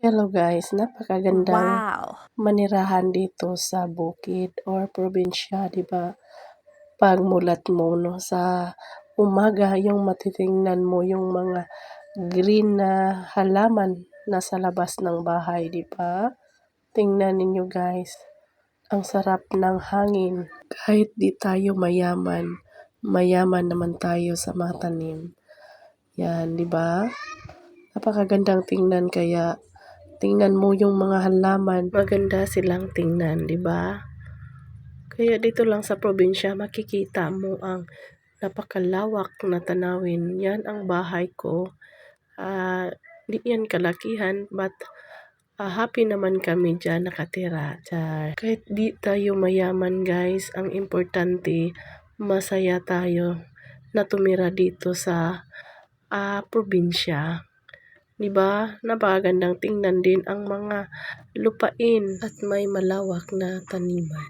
Hello guys, napakagandang Wow! manirahan dito sa bukid or probinsya, 'di ba? Pagmulat mo no sa umaga, yung matitingnan mo yung mga green na halaman na sa labas ng bahay, 'di ba? Tingnan ninyo guys, ang sarap ng hangin. Kahit di tayo mayaman, mayaman naman tayo sa mga tanim. Yan, 'di ba? Napakagandang tingnan kaya tingnan mo yung mga halaman, maganda silang tingnan, 'di ba? Kaya dito lang sa probinsya makikita mo ang napakalawak na tanawin. Yan ang bahay ko. Di yan kalakihan but happy naman kami dyan nakatira. Kahit di tayo mayaman guys, ang importante masaya tayo na tumira dito sa probinsya. 'Di ba? Napakagandang tingnan din ang mga lupain at may malawak na taniman.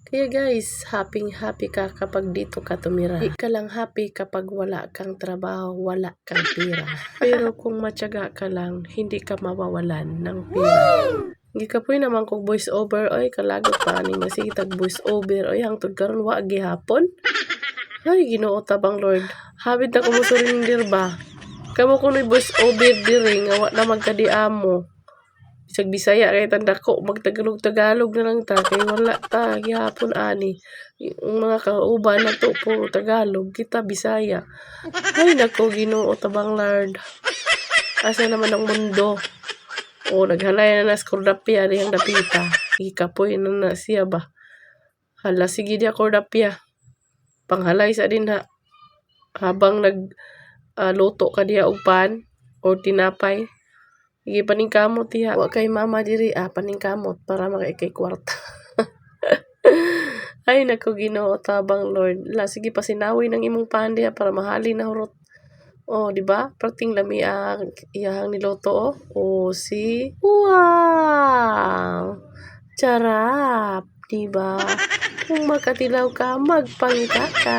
Kaya guys, happy ka kapag dito ka tumira. Di ka lang happy kapag wala kang trabaho, wala kang pera. Pero kung matyaga ka lang, hindi ka mawawalan ng pera. Hindi ka po naman kung voice over, oy kalagot pa ni masitag voice over, oy hangtod karon wa gihapon. Ay, Ginoo tabang Lord. Habit na kumusurindir ba? Kamo kuno'y voice over diri nga wa na magkadiamo. Bisag Bisaya kay tanda ko magtagalog-tagalog na lang ta kay wala ta gihapon ani. Yung mga kauban na to puro Tagalog, kita Bisaya. Ay nako Ginoo tabang Lord. Asa naman ang mundo? O naghalay na nas kordapya diyang dapita. Ikapoy na siya ba? Hala sige dia kordapya. Panghalay sa din ha. Habang luto ka diya og pan o tinapay. Sige paningkamot diha. Wa kay mama diri paningkamot para makaikay kwarta. Ay nako Ginoo tabang Lord. La sige pasinawi ng imong pan diha para mahali na hurot. Oh, di ba? Perting lami ang iyahang niloto oh. Oh, si wow! Charap, di ba? Kung makatilaw ka, magpangita ka.